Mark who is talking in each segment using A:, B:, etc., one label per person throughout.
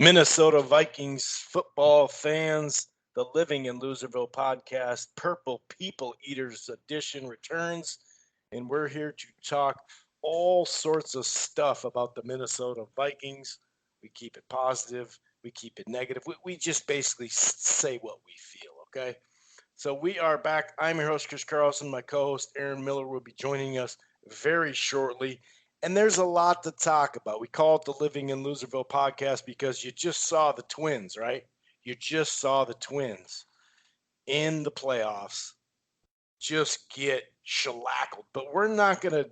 A: Minnesota Vikings football fans, the Living in Loserville podcast, Purple People Eaters edition returns, and we're here to talk all sorts of stuff about the Minnesota Vikings. We keep it positive, we keep it negative. We just basically say what we feel, okay? So we are back. I'm your host, Chris Carlson. My co host, Aaron Miller, will be joining us very shortly. And there's a lot to talk about. We call it the Living in Loserville podcast because you just saw the Twins, right? You just saw the Twins in the playoffs just get shellackled. But we're not going to,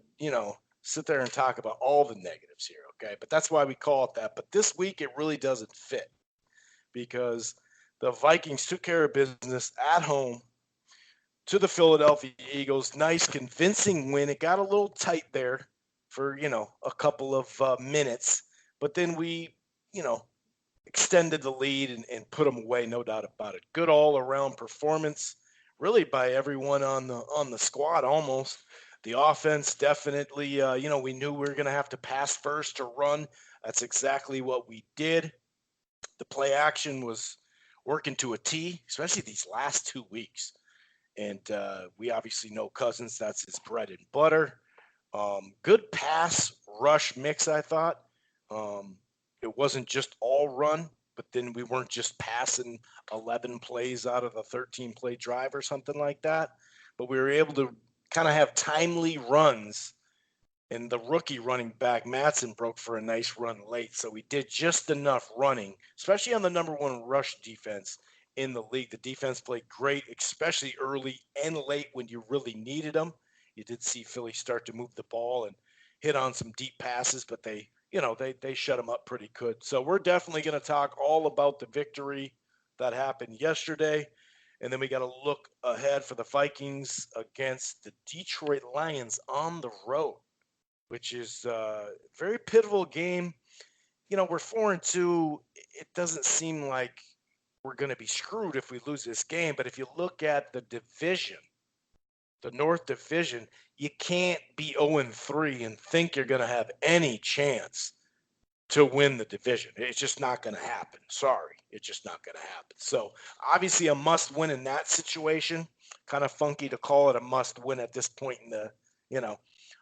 A: sit there and talk about all the negatives here, okay? But that's why we call it that. But this week, it really doesn't fit because the Vikings took care of business at home to the Philadelphia Eagles. Nice, convincing win. It got a little tight there for, a couple of minutes, but then we, you know, extended the lead and put them away, no doubt about it. Good all around performance, really by everyone on the squad almost. The offense definitely, we knew we were going to have to pass first to run. That's exactly what we did. The play action was working to a T, especially these last 2 weeks. And we obviously know Cousins, that's his bread and butter. Good pass rush mix, I thought. It wasn't just all run, but then we weren't just passing 11 plays out of a 13 play drive or something like that. But we were able to kind of have timely runs. And the rookie running back, Matson, broke for a nice run late. So we did just enough running, especially on the number one rush defense in the league. The defense played great, especially early and late when you really needed them. You did see Philly start to move the ball and hit on some deep passes, but they shut them up pretty good. So we're definitely going to talk all about the victory that happened yesterday. And then we got to look ahead for the Vikings against the Detroit Lions on the road, which is a very pivotal game. We're 4-2. It doesn't seem like we're going to be screwed if we lose this game. But if you look at the division, the North Division, you can't be 0-3 and think you're going to have any chance to win the division. It's just not going to happen. Sorry, it's just not going to happen. So obviously a must win in that situation. Kind of funky to call it a must win at this point in the,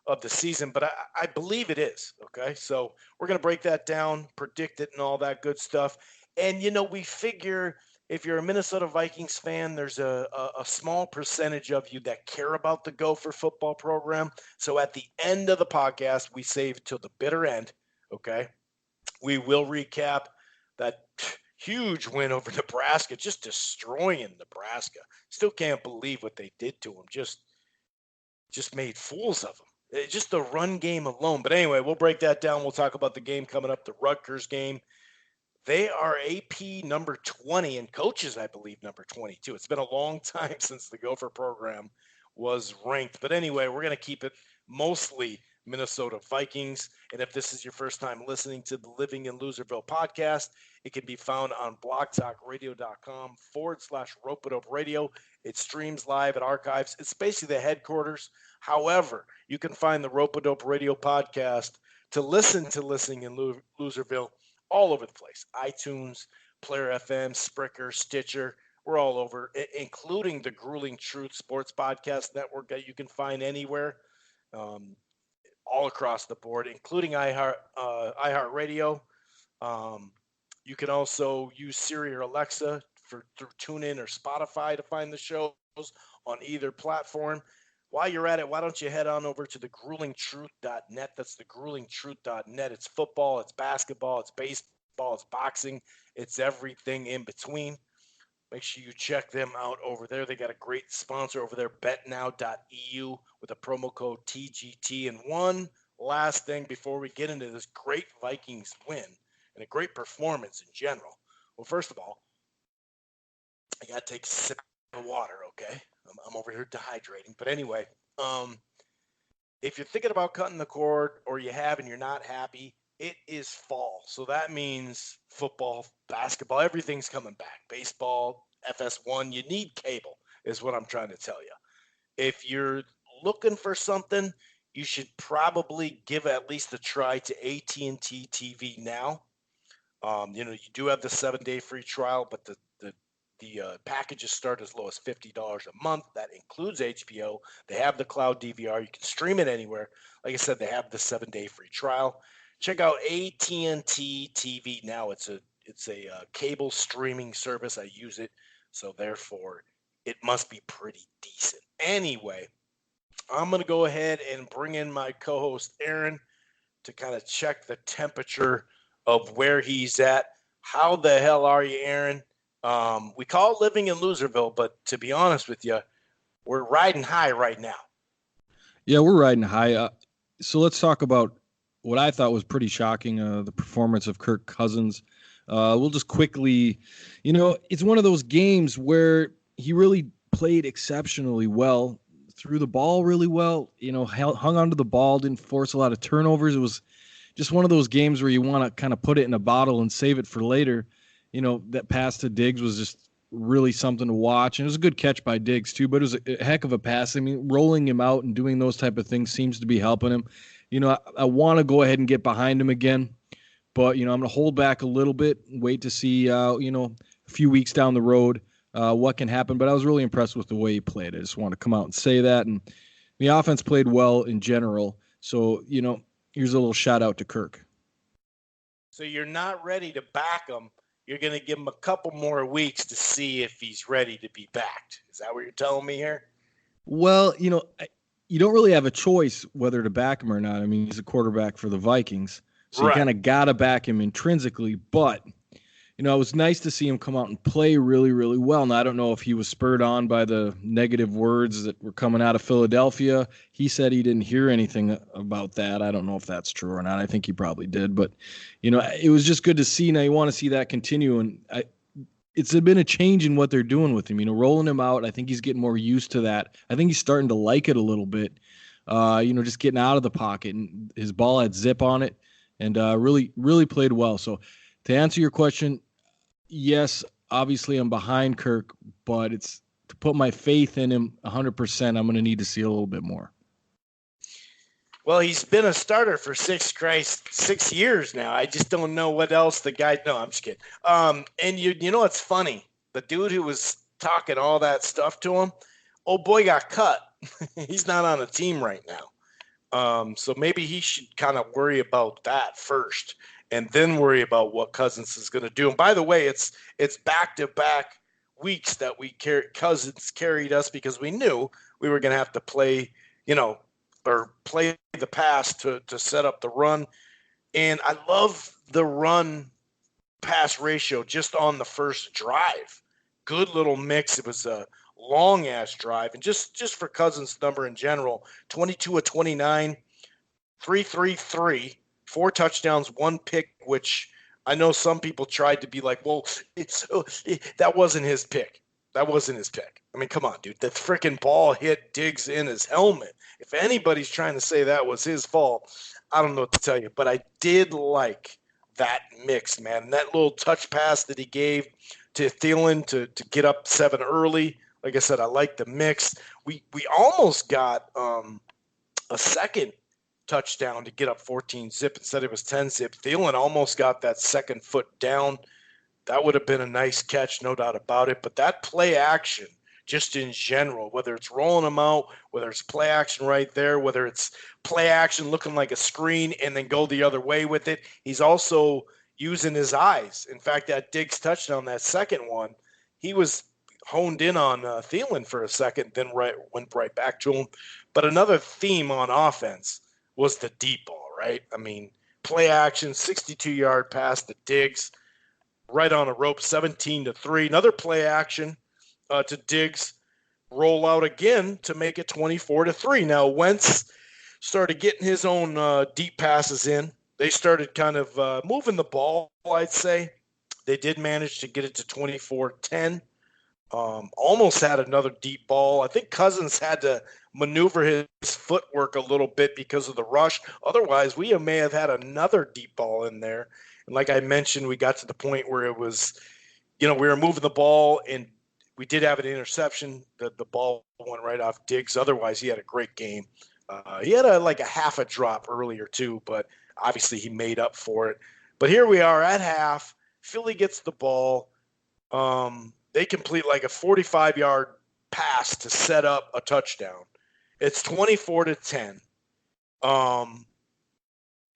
A: of the season, but I believe it is. Okay, so we're going to break that down, predict it, and all that good stuff. And we figure if you're a Minnesota Vikings fan, there's a small percentage of you that care about the Gopher football program. So at the end of the podcast, we save till the bitter end. Okay, we will recap that huge win over Nebraska, just destroying Nebraska. Still can't believe what they did to them. Just made fools of them. Just the run game alone. But anyway, we'll break that down. We'll talk about the game coming up, the Rutgers game. They are AP number 20 and coaches, I believe, number 22. It's been a long time since the Gopher program was ranked. But anyway, we're going to keep it mostly Minnesota Vikings. And if this is your first time listening to the Living in Loserville podcast, it can be found on blogtalkradio.com/Rope-A-Dope Radio. It streams live at archives. It's basically the headquarters. However, you can find the Rope-A-Dope Radio podcast to listen to Listening in Loserville all over the place. iTunes, Player FM, Spreaker, Stitcher. We're all over, including the Grueling Truth Sports Podcast Network that you can find anywhere, all across the board, including iHeartRadio. You can also use Siri or Alexa through TuneIn or Spotify to find the shows on either platform. While you're at it, why don't you head on over to thegruelingtruth.net. That's thegruelingtruth.net. It's football, it's basketball, it's baseball, it's boxing, it's everything in between. Make sure you check them out over there. They got a great sponsor over there, betnow.eu, with a promo code TGT. And one last thing before we get into this great Vikings win and a great performance in general. Well, first of all, I got to take a sip of water, okay? I'm over here dehydrating. But anyway, if you're thinking about cutting the cord or you have and you're not happy, it is fall. So that means football, basketball, everything's coming back. Baseball, FS1, you need cable is what I'm trying to tell you. If you're looking for something, you should probably give at least a try to AT&T TV now. You do have the 7-day free trial, but the packages start as low as $50 a month. That includes HBO. They have the cloud DVR. You can stream it anywhere. Like I said, they have the 7-day free trial. Check out AT&T TV now. It's a cable streaming service. I use it, so therefore it must be pretty decent. Anyway, I'm gonna go ahead and bring in my co-host Aaron to kind of check the temperature of where he's at. How the hell are you, Aaron? We call it living in Loserville, but to be honest with you, we're riding high right now.
B: Yeah, we're riding high. So let's talk about what I thought was pretty shocking, the performance of Kirk Cousins. We'll just quickly, it's one of those games where he really played exceptionally well, threw the ball really well, hung onto the ball, didn't force a lot of turnovers. It was just one of those games where you want to kind of put it in a bottle and save it for later. That pass to Diggs was just really something to watch. And it was a good catch by Diggs too, but it was a heck of a pass. I mean, rolling him out and doing those type of things seems to be helping him. I want to go ahead and get behind him again, but, I'm going to hold back a little bit, wait to see, a few weeks down the road, what can happen. But I was really impressed with the way he played. I just want to come out and say that. And the offense played well in general. So, here's a little shout out to Kirk.
A: So you're not ready to back him. You're going to give him a couple more weeks to see if he's ready to be backed. Is that what you're telling me here?
B: Well, you don't really have a choice whether to back him or not. I mean, he's a quarterback for the Vikings, so right. You kind of got to back him intrinsically. But, it was nice to see him come out and play really, really well. Now, I don't know if he was spurred on by the negative words that were coming out of Philadelphia. He said he didn't hear anything about that. I don't know if that's true or not. I think he probably did. But, it was just good to see. Now, you want to see that continue. And it's been a change in what they're doing with him, rolling him out. I think he's getting more used to that. I think he's starting to like it a little bit, just getting out of the pocket. And his ball had zip on it and really, really played well. So to answer your question, yes, obviously I'm behind Kirk, but it's to put my faith in him 100%. I'm going to need to see a little bit more.
A: Well, he's been a starter for 6 years now. I just don't know what else the guy. No, I'm just kidding. And you know what's funny? The dude who was talking all that stuff to him, old boy got cut. He's not on the team right now. So maybe he should kind of worry about that first, and then worry about what Cousins is going to do. And by the way, it's back-to-back weeks that Cousins carried us because we knew we were going to have to play, or play the pass to set up the run. And I love the run-pass ratio just on the first drive. Good little mix. It was a long-ass drive. And just for Cousins' number in general, 22 of 29, 333, 4 touchdowns, 1 pick, which I know some people tried to be like, well, that wasn't his pick. That wasn't his pick. I mean, come on, dude. The freaking ball hit Diggs in his helmet. If anybody's trying to say that was his fault, I don't know what to tell you. But I did like that mix, man. And that little touch pass that he gave to Thielen to get up 7 early. Like I said, I like the mix. We almost got a second touchdown to get up 14 zip. Instead it was 10 zip. Thielen almost got that second foot down. That would have been a nice catch, no doubt about it. But that play action, just in general, whether it's rolling them out, whether it's play action right there, whether it's play action looking like a screen and then go the other way with it, he's also using his eyes. In fact, that Diggs touchdown, that second one, he was honed in on Thielen for a second, then went right back to him. But another theme on offense was the deep ball, right? I mean, play action, 62-yard pass to Diggs, right on a rope, 17-3. Another play action to Diggs, roll out again to make it 24-3. Now, Wentz started getting his own deep passes in. They started kind of moving the ball, I'd say. They did manage to get it to 24-10. Almost had another deep ball. I think Cousins had to maneuver his footwork a little bit because of the rush. Otherwise, we may have had another deep ball in there. And like I mentioned, we got to the point where it was, we were moving the ball and we did have an interception. The ball went right off Diggs. Otherwise, he had a great game. He had a half a drop earlier too, but obviously he made up for it. But here we are at half. Philly gets the ball. They complete like a 45-yard pass to set up a touchdown. It's 24-10. Um,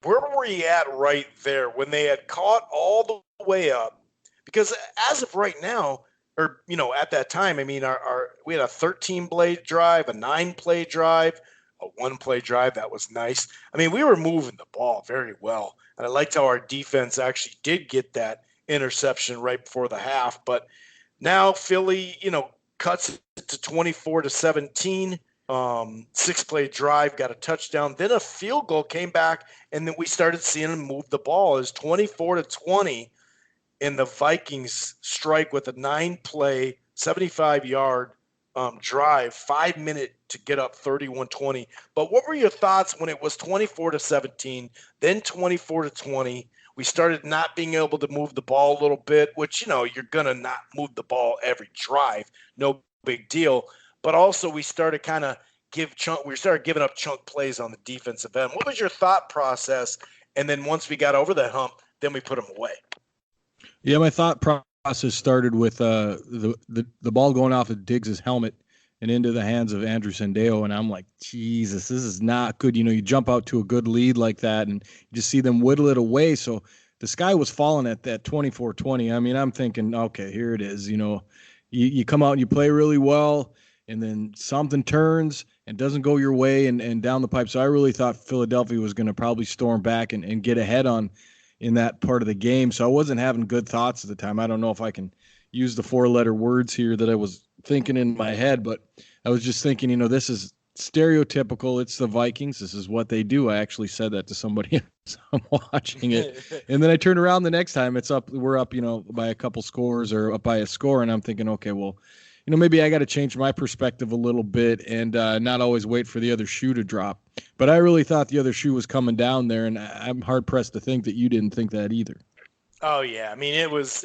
A: where were you at right there when they had caught all the way up? Because as of right now, or at that time, I mean, we had a 13-play drive, a 9-play drive, a 1-play drive. That was nice. I mean, we were moving the ball very well, and I liked how our defense actually did get that interception right before the half. But now Philly, cuts it to 24-17. 6-play drive, got a touchdown. Then a field goal came back, and then we started seeing them move the ball. It was 24-20, and the Vikings strike with a 9-play, 75-yard drive, 5 minute to get up 31-20. But what were your thoughts when it was 24-17, then 24-20? We started not being able to move the ball a little bit, which, you're going to not move the ball every drive. No big deal. But also we started kind of we started giving up chunk plays on the defensive end. What was your thought process? And then once we got over that hump, then we put them away.
B: Yeah, my thought process started with the ball going off of Diggs' helmet and into the hands of Andrew Sandeo, and I'm like, Jesus, this is not good. You jump out to a good lead like that, and you just see them whittle it away. So the sky was falling at that 24-20. I mean, I'm thinking, okay, here it is. You come out and you play really well, and then something turns and doesn't go your way and down the pipe. So I really thought Philadelphia was going to probably storm back and get ahead in that part of the game. So I wasn't having good thoughts at the time. I don't know if I can use the 4-letter words here that I was thinking in my head, but I was just thinking, this is stereotypical. It's the Vikings. This is what they do. I actually said that to somebody else. I'm watching it. And then I turned around the next time we're up, by a couple scores or up by a score. And I'm thinking, okay, well, maybe I got to change my perspective a little bit and not always wait for the other shoe to drop. But I really thought the other shoe was coming down there, and I'm hard-pressed to think that you didn't think that either.
A: Oh, yeah. I mean, it was,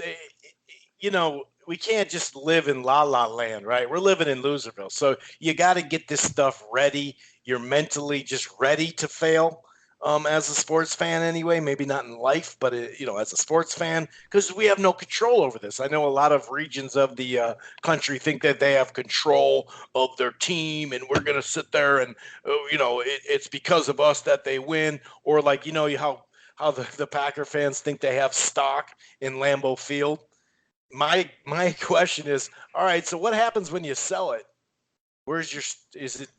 A: we can't just live in la-la land, right? We're living in Loserville. So you got to get this stuff ready. You're mentally just ready to fail. As a sports fan anyway, maybe not in life, but, as a sports fan, because we have no control over this. I know a lot of regions of the country think that they have control of their team, and we're going to sit there and, it's because of us that they win. Or like, how the Packer fans think they have stock in Lambeau Field. My question is, all right, so what happens when you sell it? Do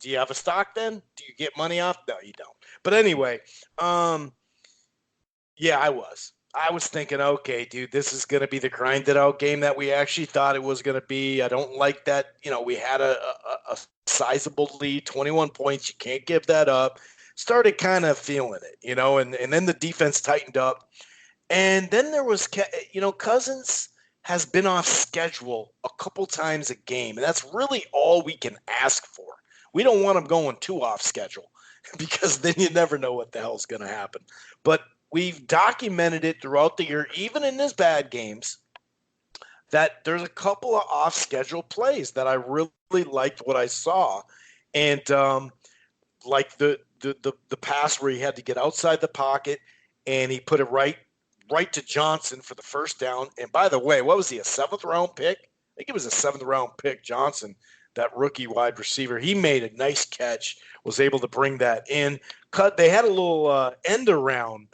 A: you have a stock then? Do you get money off? No, you don't. But anyway, yeah, I was thinking, okay, dude, this is going to be the grinded out game that we actually thought it was going to be. I don't like that. We had a sizable lead, 21 points. You can't give that up. Started kind of feeling it, and then the defense tightened up. And then there was, Cousins has been off schedule a couple times a game, and that's really all we can ask for. We don't want him going too off schedule because then you never know what the hell's going to happen. But we've documented it throughout the year, even in his bad games, that there's a couple of off-schedule plays that I really liked what I saw. And like the pass where he had to get outside the pocket and he put it right to Johnson for the first down. And by the way, what was he, a 7th-round pick? I think it was a 7th-round pick, Johnson, that rookie wide receiver. He made a nice catch, was able to bring that in. They had a little end around,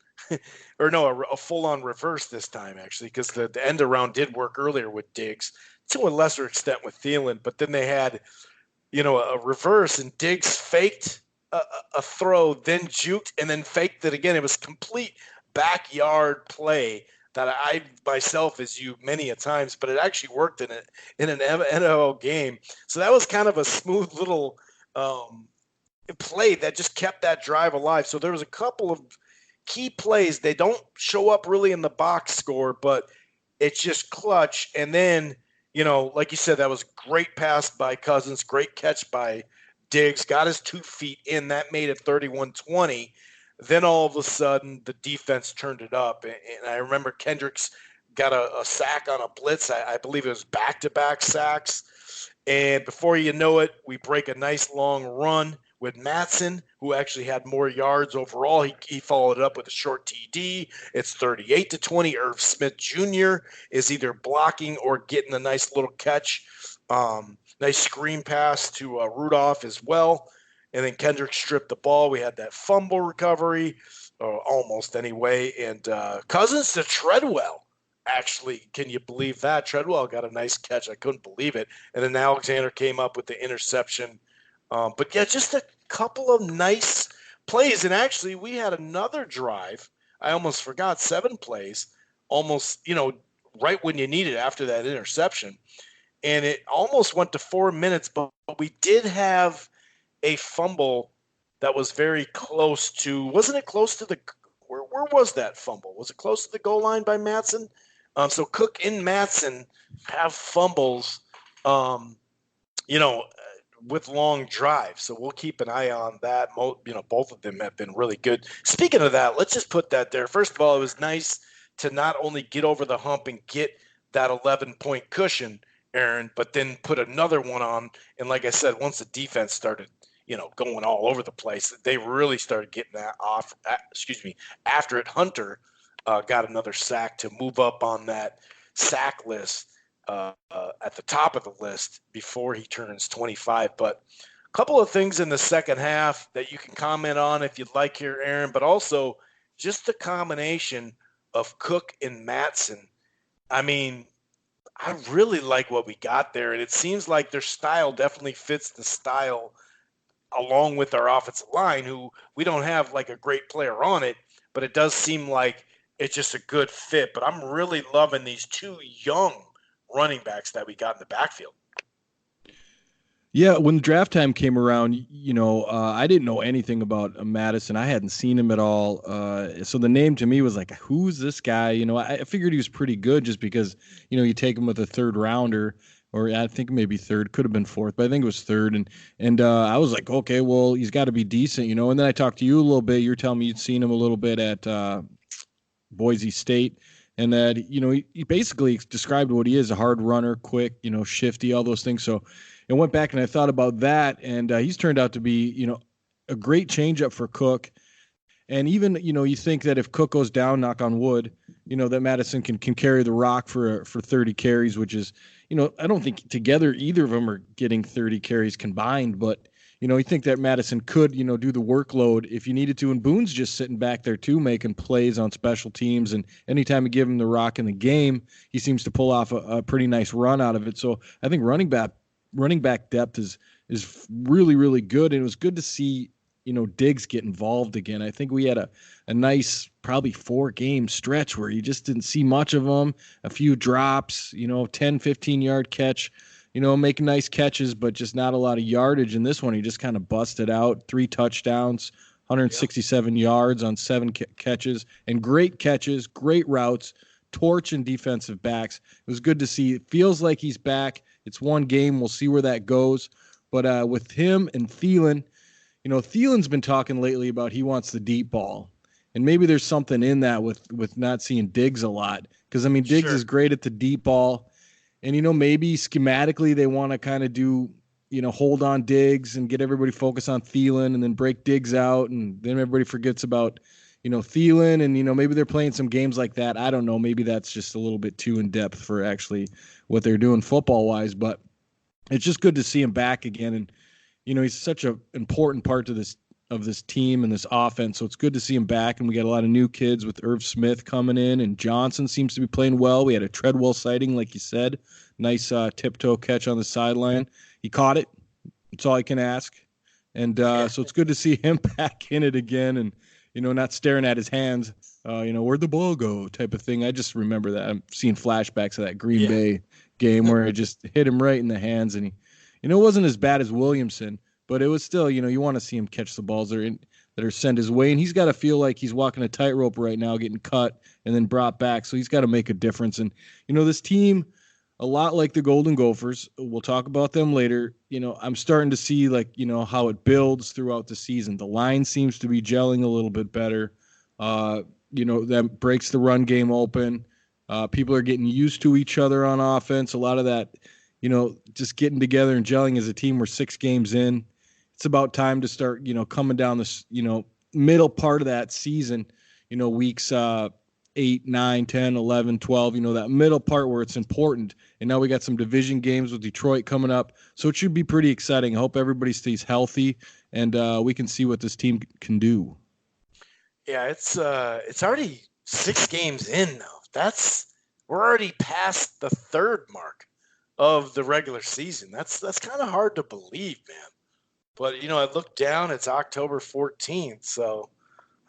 A: or no, a full-on reverse this time, actually, because the end around did work earlier with Diggs, to a lesser extent with Thielen. But then they had, a reverse, and Diggs faked a throw, then juked, and then faked it again. It was complete backyard play that I myself has used many a times, but it actually worked in an NFL game. So that was kind of a smooth little play that just kept that drive alive. So there was a couple of key plays. They don't show up really in the box score, but it's just clutch. And then, like you said, that was great pass by Cousins, great catch by Diggs, got his 2 feet in. That made it 31-20. Then all of a sudden, the defense turned it up. And I remember Kendricks got a sack on a blitz. I believe it was back-to-back sacks. And before you know it, we break a nice long run with Matson, who actually had more yards overall. He followed it up with a short TD. It's 38-20. Irv Smith Jr. is either blocking or getting a nice little catch. Nice screen pass to Rudolph as well. And then Kendrick stripped the ball. We had that fumble recovery, almost anyway. And Cousins to Treadwell. Actually, can you believe that? Treadwell got a nice catch. I couldn't believe it. And then Alexander came up with the interception. But yeah, just a couple of nice plays. And actually, we had another drive. I almost forgot, 7 plays, almost, right when you need it after that interception. And it almost went to 4 minutes, but we did have a fumble that was very close to, wasn't it close to where was that fumble? Was it close to the goal line by Matson? So Cook and Matson have fumbles, with long drives. So we'll keep an eye on that. Both of them have been really good. Speaking of that, let's just put that there. First of all, it was nice to not only get over the hump and get that 11-point cushion, Aaron, but then put another one on. And like I said, once the defense started, going all over the place, they really started getting that off. After it, Hunter got another sack to move up on that sack list at the top of the list before he turns 25. But a couple of things in the second half that you can comment on if you'd like here, Aaron, but also just the combination of Cook and Matson. I mean, I really like what we got there, and it seems like their style definitely fits the style along with our offensive line, who we don't have like a great player on it, but it does seem like it's just a good fit. But I'm really loving these 2 young running backs that we got in the backfield.
B: Yeah, when the draft time came around, I didn't know anything about Madison. I hadn't seen him at all. So the name to me was like, who's this guy? I figured he was pretty good just because, you take him with a 3rd rounder, or I think maybe 3rd, could have been 4th, but I think it was 3rd. And I was like, okay, well, he's got to be decent, And then I talked to you a little bit. You're telling me you'd seen him a little bit at Boise State. And that, he basically described what he is: a hard runner, quick, shifty, all those things. So I went back and I thought about that, and he's turned out to be, a great changeup for Cook. And even, you think that if Cook goes down, knock on wood, that Madison can carry the rock for 30 carries, which is, I don't think together either of them are getting 30 carries combined, but you think that Madison could, do the workload if you needed to. And Boone's just sitting back there too, making plays on special teams. And anytime you give him the rock in the game, he seems to pull off a pretty nice run out of it. So I think running back depth is really, really good. And it was good to see, Diggs get involved again. I think we had a nice, probably 4-game stretch where you just didn't see much of him. A few drops, 10, 15-yard catch, making nice catches, but just not a lot of yardage. In this one, he just kind of busted out 3 touchdowns, 167 yards on 7 catches, and great catches, great routes, torching defensive backs. It was good to see. It feels like he's back. It's one game. We'll see where that goes. But with him and Thielen, Thielen's been talking lately about he wants the deep ball. And maybe there's something in that with not seeing Diggs a lot. Because, Diggs is great at the deep ball. And, maybe schematically they want to kind of do, hold on Diggs and get everybody focused on Thielen and then break Diggs out. And then everybody forgets about, Thielen. And, maybe they're playing some games like that. I don't know. Maybe that's just a little bit too in depth for actually what they're doing football wise. But it's just good to see him back again. And, he's such an important part to this team and this offense. So it's good to see him back. And we got a lot of new kids with Irv Smith coming in, and Johnson seems to be playing well. We had a Treadwell sighting, like you said. Nice tiptoe catch on the sideline. He caught it. That's all I can ask. And so it's good to see him back in it again and, not staring at his hands, where'd the ball go type of thing. I just remember that. I'm seeing flashbacks of that Green Bay game where it just hit him right in the hands. And he, it wasn't as bad as Williamson, but it was still, you want to see him catch the balls that are sent his way. And he's got to feel like he's walking a tightrope right now, getting cut and then brought back. So he's got to make a difference. And, this team, a lot like the Golden Gophers, we'll talk about them later. I'm starting to see how it builds throughout the season. The line seems to be gelling a little bit better. That breaks the run game open. People are getting used to each other on offense. A lot of that, just getting together and gelling as a team. We're 6 games in. it's about time to start, coming down this, middle part of that season, weeks 8, 9, 10, 11, 12, that middle part where it's important. And now we got some division games with Detroit coming up. So it should be pretty exciting. I hope everybody stays healthy and we can see what this team can do.
A: Yeah, it's already 6 games in now. We're already past the third mark of the regular season. That's kind of hard to believe, man. But I look down, it's October 14th, so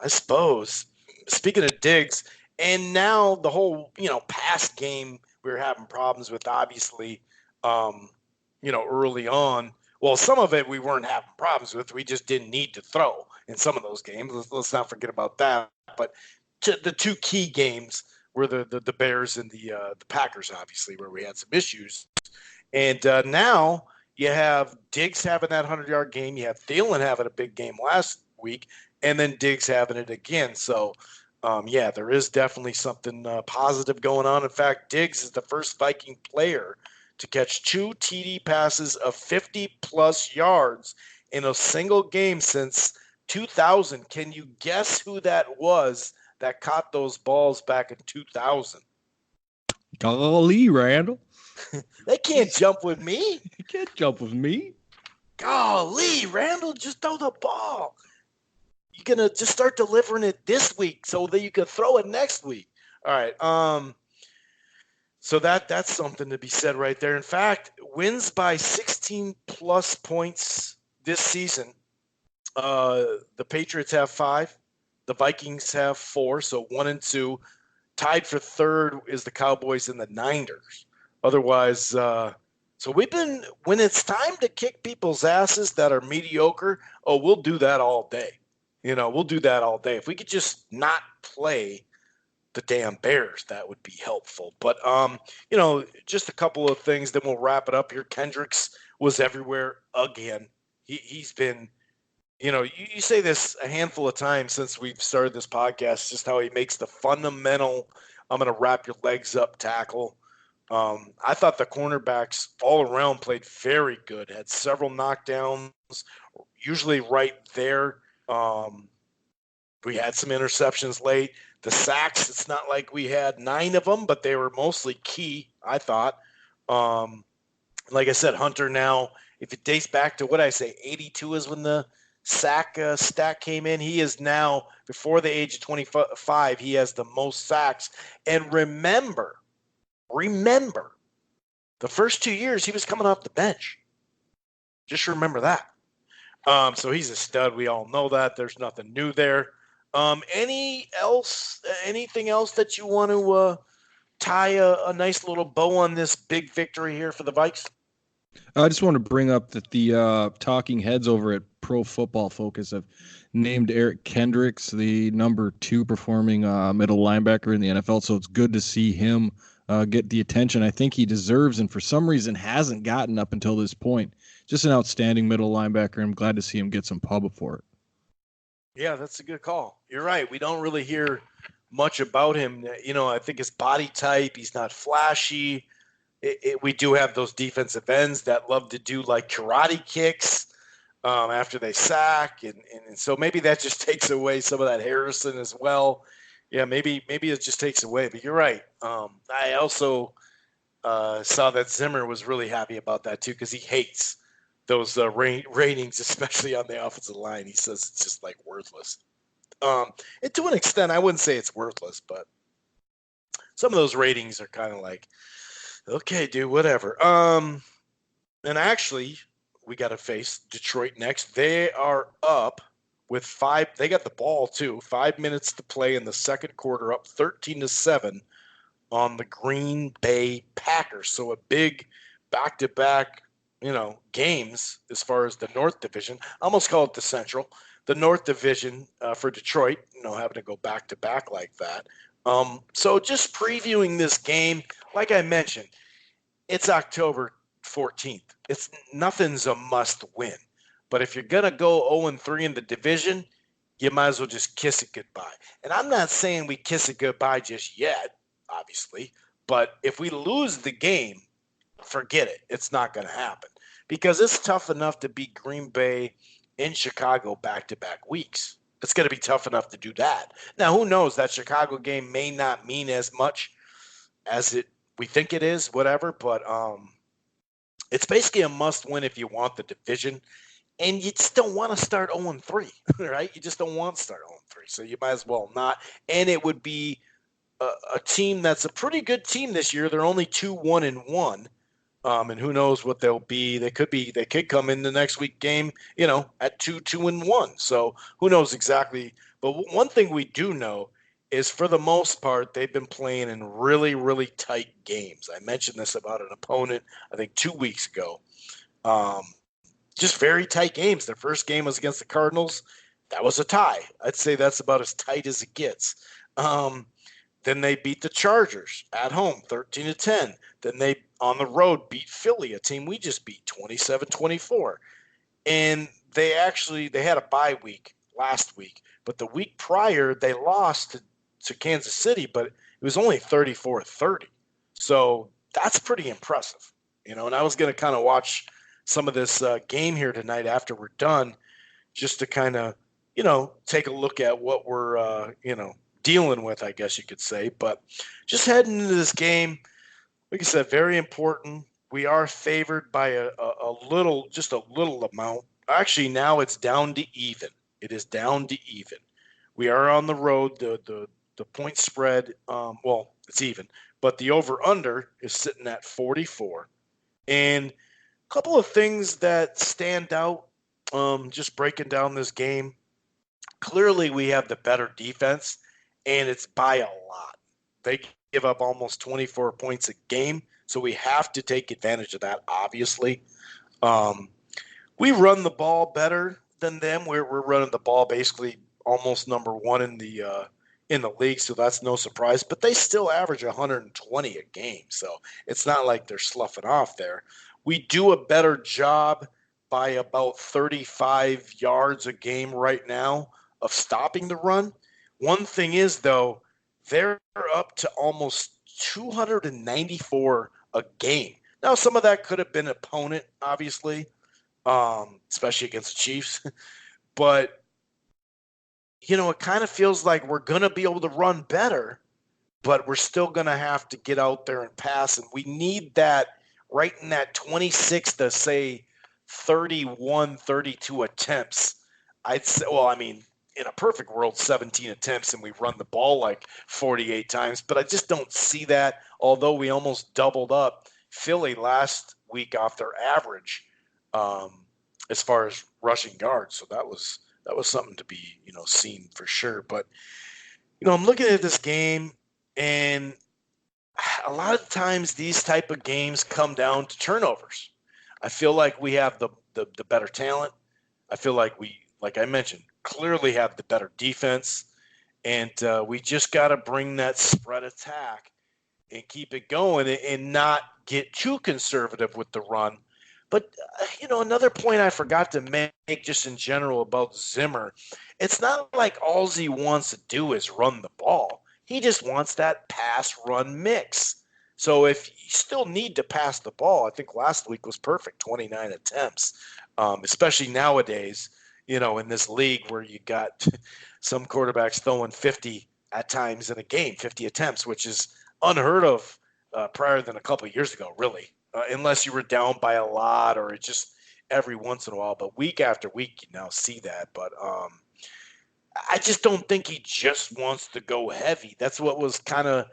A: I suppose speaking of Diggs, and now the whole past game we were having problems with, obviously, early on. Well, some of it we weren't having problems with. We just didn't need to throw in some of those games. Let's not forget about that. But the 2 key games were the Bears and the Packers, obviously, where we had some issues. And now you have Diggs having that 100-yard game. You have Thielen having a big game last week, and then Diggs having it again. So, there is definitely something positive going on. In fact, Diggs is the first Viking player to catch 2 TD passes of 50-plus yards in a single game since 2000. Can you guess who that was that caught those balls back in 2000?
B: Golly, Randall.
A: They can't jump with me.
B: You can't jump with me.
A: Golly, Randall, just throw the ball. You're going to just start delivering it this week so that you can throw it next week. All right. So that's something to be said right there. In fact, wins by 16-plus points this season. The Patriots have 5. The Vikings have 4, so 1 and 2. Tied for third is the Cowboys and the Niners. Otherwise, so when it's time to kick people's asses that are mediocre, we'll do that all day. We'll do that all day. If we could just not play the damn Bears, that would be helpful. But, just a couple of things, then we'll wrap it up here. Kendricks was everywhere again. He's been, you say this a handful of times since we've started this podcast, just how he makes the fundamental, I'm going to wrap your legs up tackle. I thought the cornerbacks all around played very good, had several knockdowns, usually right there. We had some interceptions late. The sacks, it's not like we had 9 of them, but they were mostly key, I thought. Like I said, Hunter now, if it dates back to what I say, 82 is when the sack stat came in. He is now, before the age of 25, he has the most sacks. And remember, the first 2 years he was coming off the bench. Just remember that. So he's a stud. We all know that. There's nothing new there. Anything else that you want to tie a nice little bow on this big victory here for the Vikes?
B: I just want to bring up that the talking heads over at Pro Football Focus have named Eric Kendricks the number 2 performing middle linebacker in the NFL. So it's good to see him get the attention I think he deserves, and for some reason hasn't gotten up until this point. Just an outstanding middle linebacker. I'm glad to see him get some pub for it.
A: Yeah, that's a good call. You're right. We don't really hear much about him. I think his body type, he's not flashy. We do have those defensive ends that love to do like karate kicks after they sack. And so maybe that just takes away some of that Harrison as well. Yeah, maybe it just takes away. But you're right. I also saw that Zimmer was really happy about that too, because he hates those ratings, especially on the offensive line. He says it's just like worthless. And to an extent, I wouldn't say it's worthless, but some of those ratings are kind of like, okay, dude, whatever. And actually, we got to face Detroit next. They are up with 5. They got the ball too. 5 minutes to play in the second quarter, up 13-7 on the Green Bay Packers. So a big back-to-back, games as far as the North Division. I almost call it the Central. The North Division for Detroit, having to go back-to-back like that. So just previewing this game, like I mentioned, it's October 14th. Nothing's a must win. But if you're going to go 0-3 in the division, you might as well just kiss it goodbye. And I'm not saying we kiss it goodbye just yet, obviously. But if we lose the game, forget it. It's not going to happen. Because it's tough enough to beat Green Bay in Chicago back-to-back weeks. It's going to be tough enough to do that. Now, who knows? That Chicago game may not mean as much as we think it is, whatever. But it's basically a must-win if you want the division, and you just don't want to start 0-3, right? You just don't want to start 0-3, so you might as well not. And it would be a team that's a pretty good team this year. They're only 2-1-1. And who knows what they'll be? They could come in the next week game, at 2-1. So who knows exactly? But one thing we do know is, for the most part, they've been playing in really, really tight games. I mentioned this about an opponent, I think 2 weeks ago. Just very tight games. Their first game was against the Cardinals. That was a tie. I'd say that's about as tight as it gets. Then they beat the Chargers at home, 13-10. Then they, on the road, beat Philly, a team we just beat, 27-24. And they had a bye week last week, but the week prior they lost to Kansas City, but it was only 34-30. So that's pretty impressive, And I was going to kind of watch some of this game here tonight after we're done, just to kind of, take a look at what we're, dealing with, I guess you could say. But just heading into this game, like I said, very important. We are favored by a little amount. Actually, now it's down to even. It is down to even. We are on the road. The point spread, it's even, but the over-under is sitting at 44. And a couple of things that stand out, just breaking down this game. Clearly, we have the better defense, and it's by a lot. They give up almost 24 points a game, so we have to take advantage of that, obviously. We run the ball better than them. We're running the ball basically almost number one in the league, so that's no surprise. But they still average 120 a game, so it's not like they're sloughing off there. We do a better job by about 35 yards a game right now of stopping the run. One thing is, though, they're up to almost 294 a game. Now, some of that could have been opponent, obviously, especially against the Chiefs. But, it kind of feels like we're going to be able to run better, but we're still going to have to get out there and pass. And we need that right in that 26 to, say, 31, 32 attempts. I'd say, in a perfect world, 17 attempts, and we run the ball like 48 times. But I just don't see that, although we almost doubled up Philly last week off their average as far as rushing yards. So that was something to be, seen for sure. But, I'm looking at this game, and a lot of times these type of games come down to turnovers. I feel like we have the better talent. I feel like we, like I mentioned, clearly have the better defense, and we just got to bring that spread attack and keep it going and not get too conservative with the run. But, another point I forgot to make just in general about Zimmer, it's not like all he wants to do is run the ball. He just wants that pass-run mix. So if you still need to pass the ball, I think last week was perfect, 29 attempts, especially nowadays, in this league where you got some quarterbacks throwing 50 at times in a game, 50 attempts, which is unheard of prior than a couple of years ago, really, unless you were down by a lot or it's just every once in a while. But week after week, you now see that. But I just don't think he just wants to go heavy. That's what was kind of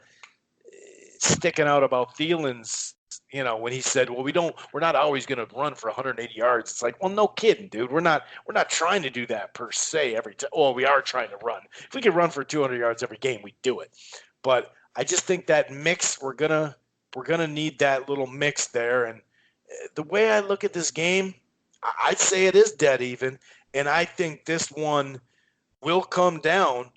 A: sticking out about Thielen's, when he said, well, we're not always going to run for 180 yards. It's like, well, no kidding, dude. We're not trying to do that per se every time. Well, we are trying to run. If we could run for 200 yards every game, we'd do it. But I just think that mix, we're going to need that little mix there. And the way I look at this game, I'd say it is dead even. And I think this one will come down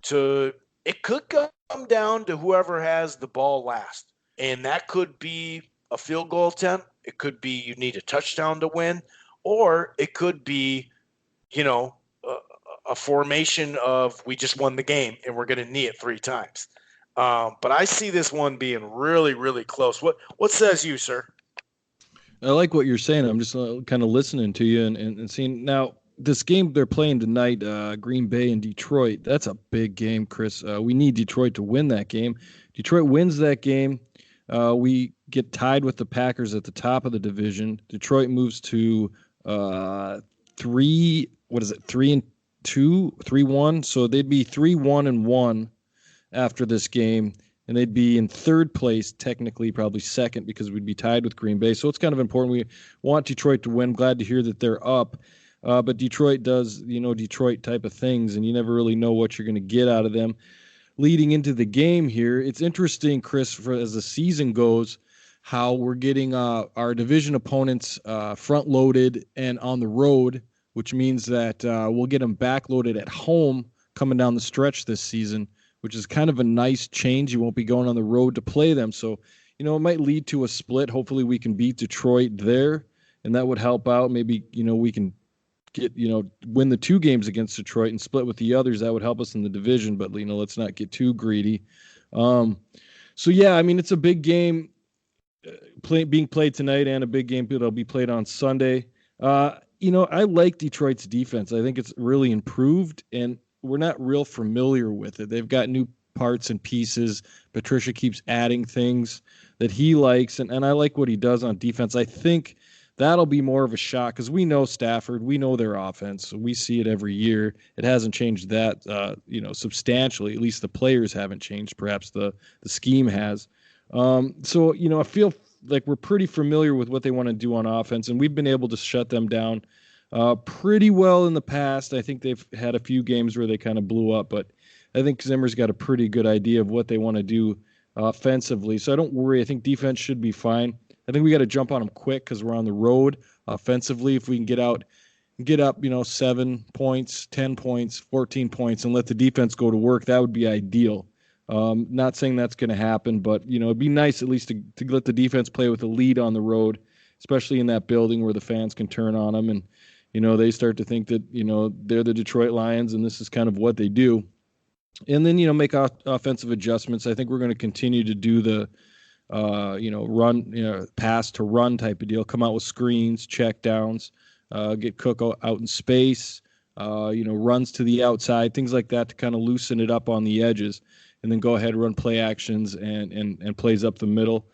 A: to, it could come down to whoever has the ball last. And that could be a field goal attempt. It could be you need a touchdown to win. Or it could be, a formation of we just won the game and we're going to knee it 3 times. But I see this one being really, really close. What says you, sir?
B: I like what you're saying. I'm just kind of listening to you and seeing. Now, this game they're playing tonight, Green Bay and Detroit, that's a big game, Chris. We need Detroit to win that game. Detroit wins that game. We get tied with the Packers at the top of the division. Detroit moves to three. What is it? 3-2, 3-1. So they'd be 3-1-1 after this game, and they'd be in third place, technically, probably second, because we'd be tied with Green Bay. So it's kind of important. We want Detroit to win. Glad to hear that they're up. But Detroit does, Detroit type of things, and you never really know what you're going to get out of them. Leading into the game here, it's interesting, Chris, as the season goes, how we're getting our division opponents front-loaded and on the road, which means that we'll get them back-loaded at home coming down the stretch this season, which is kind of a nice change. You won't be going on the road to play them. So, it might lead to a split. Hopefully we can beat Detroit there, and that would help out. Maybe, we can win the 2 games against Detroit and split with the others. That would help us in the division, but let's not get too greedy. So yeah, I mean, it's a big game being played tonight, and a big game that'll be played on Sunday. I like Detroit's defense. I think it's really improved, and we're not real familiar with it. They've got new parts and pieces. Patricia keeps adding things that he likes, and I like what he does on defense. I think that'll be more of a shock because we know Stafford, we know their offense. We see it every year. It hasn't changed that, substantially. At least the players haven't changed. Perhaps the scheme has. So, I feel like we're pretty familiar with what they want to do on offense, and we've been able to shut them down pretty well in the past. I think they've had a few games where they kind of blew up, but I think Zimmer's got a pretty good idea of what they want to do offensively. So I don't worry. I think defense should be fine. I think we got to jump on them quick because we're on the road offensively. If we can get up, 7 points, 10 points, 14 points, and let the defense go to work, that would be ideal. Not saying that's going to happen, but, it'd be nice at least to let the defense play with a lead on the road, especially in that building where the fans can turn on them. And, they start to think that, they're the Detroit Lions and this is kind of what they do. And then, make offensive adjustments. I think we're going to continue to do the, run, pass to run type of deal, come out with screens, check downs, get Cook out in space, runs to the outside, things like that to kind of loosen it up on the edges, and then go ahead, run play actions and plays up the middle.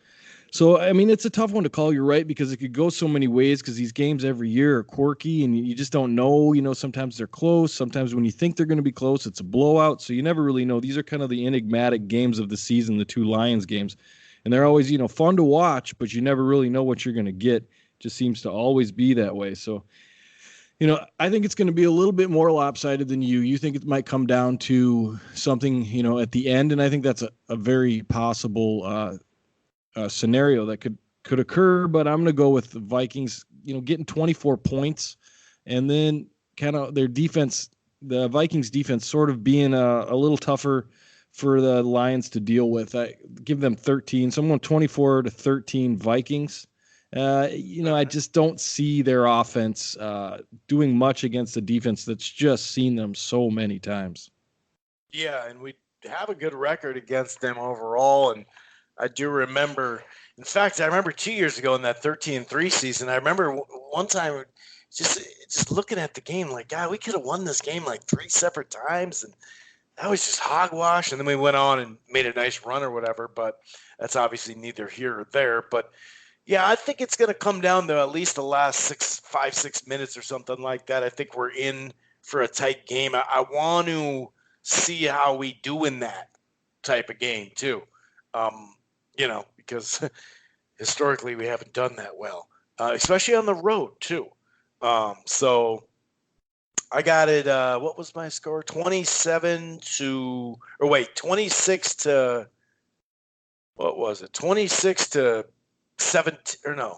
B: So, I mean, it's a tough one to call, you're right, because it could go so many ways because these games every year are quirky and you just don't know, sometimes they're close. Sometimes when you think they're going to be close, it's a blowout. So you never really know. These are kind of the enigmatic games of the season, the 2 Lions games. And they're always, fun to watch, but you never really know what you're going to get. It just seems to always be that way. So, I think it's going to be a little bit more lopsided than you. You think it might come down to something, at the end. And I think that's a very possible scenario that could occur. But I'm going to go with the Vikings, getting 24 points. And then kind of their defense, the Vikings defense sort of being a little tougher for the Lions to deal with. I give them 13. So I'm going 24-13 Vikings. I just don't see their offense doing much against the defense that's just seen them so many times.
A: Yeah, and we have a good record against them overall. And I do remember, in fact, I remember 2 years ago in that 13-3 season, I remember one time just looking at the game like, God, we could have won this game like 3 separate times. And that was just hogwash. And then we went on and made a nice run or whatever, but that's obviously neither here or there. But yeah, I think it's going to come down to at least the last 5-6 minutes or something like that. I think we're in for a tight game. I want to see how we do in that type of game too. Because historically we haven't done that well, especially on the road too. So I got it. What was my score? 26 to, what was it? 26 to 17, or no.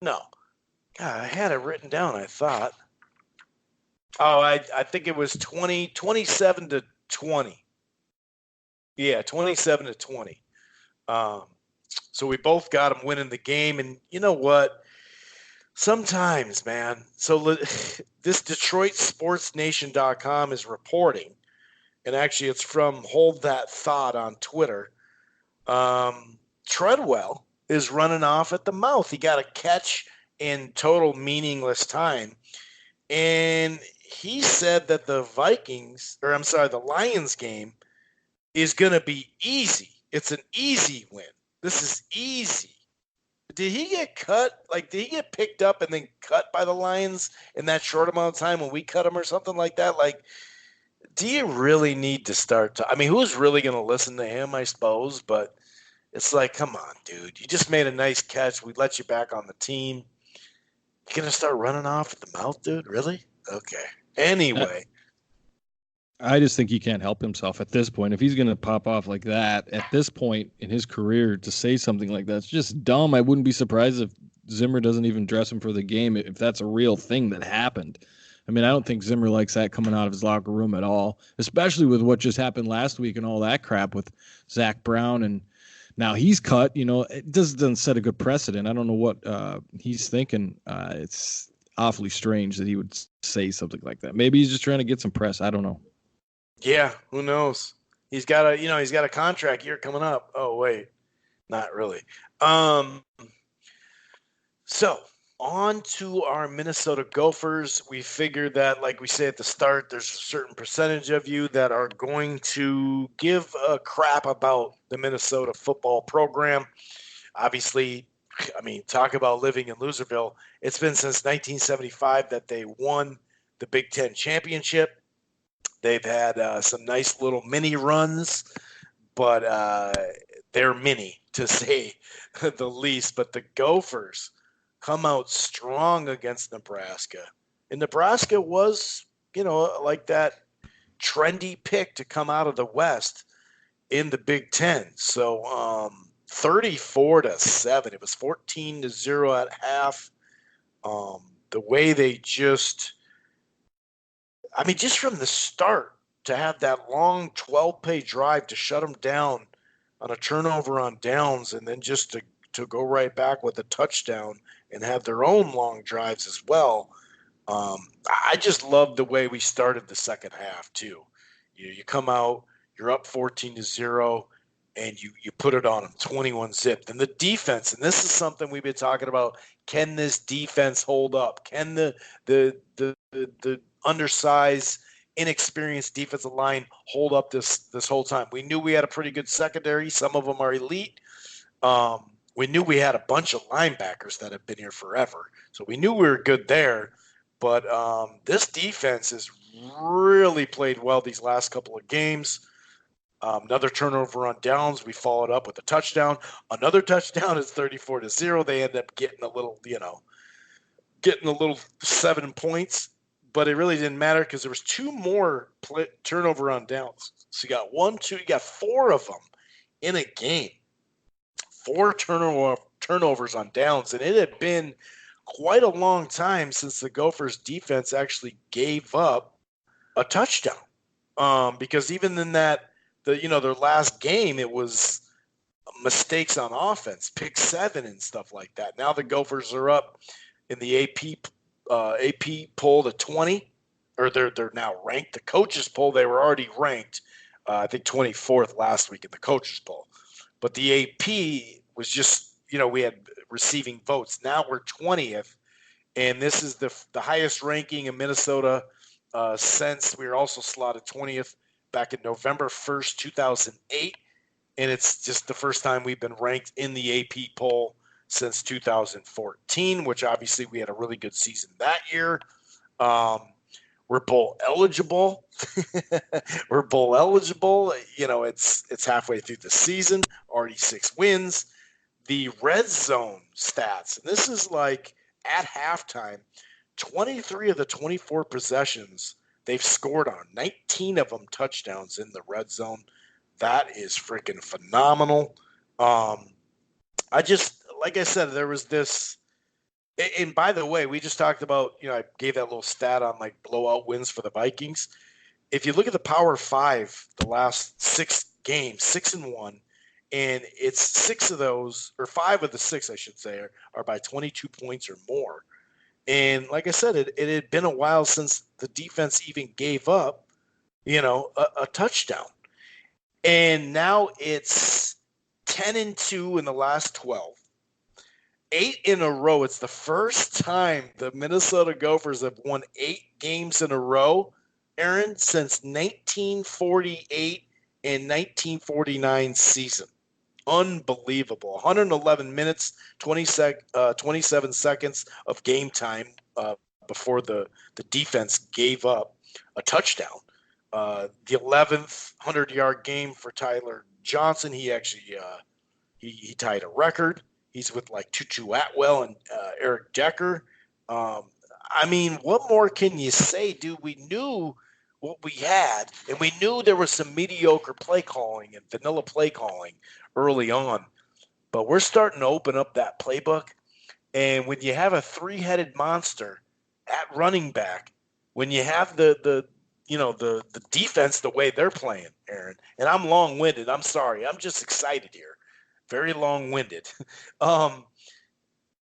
A: God, I had it written down, I thought. Oh, I think it was 27 to 20. Yeah, 27 to 20. So we both got them winning the game. And you know what? Sometimes, man, so this DetroitSportsNation.com is reporting, and actually it's from Hold That Thought on Twitter. Treadwell is running off at the mouth. He got a catch in total meaningless time. And he said that the Lions game is going to be easy. It's an easy win. This is easy. Did he get cut? Like, did he get picked up and then cut by the Lions in that short amount of time when we cut him or something like that? Like, do you really need to start I mean, who's really going to listen to him, I suppose? But it's like, come on, dude. You just made a nice catch. We let you back on the team. You going to start running off at the mouth, dude? Really? Okay. Anyway.
B: I just think he can't help himself at this point. If he's going to pop off like that at this point in his career to say something like that, it's just dumb. I wouldn't be surprised if Zimmer doesn't even dress him for the game if that's a real thing that happened. I mean, I don't think Zimmer likes that coming out of his locker room at all, especially with what just happened last week and all that crap with Zach Brown. And now he's cut. You know, it doesn't set a good precedent. I don't know what he's thinking. It's awfully strange that he would say something like that. Maybe he's just trying to get some press. I don't know.
A: Yeah, who knows? He's got a contract year coming up. Oh, wait. Not really. So on to our Minnesota Gophers. We figured that, like we say at the start, there's a certain percentage of you that are going to give a crap about the Minnesota football program. Obviously, I mean, talk about living in Loserville. It's been since 1975 that they won the Big Ten championship. They've had some nice little mini runs, but they're mini, to say the least. But the Gophers come out strong against Nebraska. And Nebraska was, like that trendy pick to come out of the West in the Big Ten. So 34-7. It was 14-0 at half. The way they just from the start to have that long 12-page drive to shut them down on a turnover on downs and then just to go right back with a touchdown and have their own long drives as well. I just love the way we started the second half too. You come out, you're up 14-0, and you put it on them 21-zip. And the defense, and this is something we've been talking about. Can this defense hold up? Can the undersized, inexperienced defensive line hold up this whole time? We knew we had a pretty good secondary. Some of them are elite. We knew we had a bunch of linebackers that have been here forever. So we knew we were good there. But this defense has really played well these last couple of games. Another turnover on downs. We followed up with a touchdown. Another touchdown is 34-0. They end up getting a little 7 points. But it really didn't matter because there was two more turnover on downs. So you got 1, 2, you got 4 of them in a game. 4 turnovers on downs. And it had been quite a long time since the Gophers defense actually gave up a touchdown. Because even in their last game, it was mistakes on offense, pick 7 and stuff like that. Now the Gophers are up in the AP poll to 20, or they're now ranked. The coaches poll, they were already ranked, I think 24th last week in the coaches poll. But the AP was just, we had receiving votes. Now we're 20th, and this is the highest ranking in Minnesota since we were also slotted 20th back in November 1st, 2008. And it's just the first time we've been ranked in the AP poll since 2014, which obviously we had a really good season that year. We're bowl eligible. We're bowl eligible. It's halfway through the season, already 6 wins. The red zone stats, and this is like at halftime, 23 of the 24 possessions they've scored on, 19 of them touchdowns in the red zone. That is freaking phenomenal. Like I said, there was this, and by the way, we just talked about, I gave that little stat on like blowout wins for the Vikings. If you look at the Power 5, the last 6 games, 6-1, and it's 6 of those, or 5 of the 6, I should say, are by 22 points or more. And like I said, it had been a while since the defense even gave up, a touchdown. And now it's 10-2 in the last 12. 8 in a row. It's the first time the Minnesota Gophers have won 8 games in a row, Aaron, since 1948 and 1949 season. Unbelievable. 111 minutes, 27 seconds of game time before the defense gave up a touchdown. The 11th 100-yard game for Tyler Johnson. He actually he tied a record. He's with like Tutu Atwell and Eric Decker. I mean, what more can you say, dude? We knew what we had, and we knew there was some mediocre play calling and vanilla play calling early on. But we're starting to open up that playbook. And when you have a three-headed monster at running back, when you have the defense the way they're playing, Aaron, and I'm long-winded. I'm sorry. I'm just excited here. Very long-winded.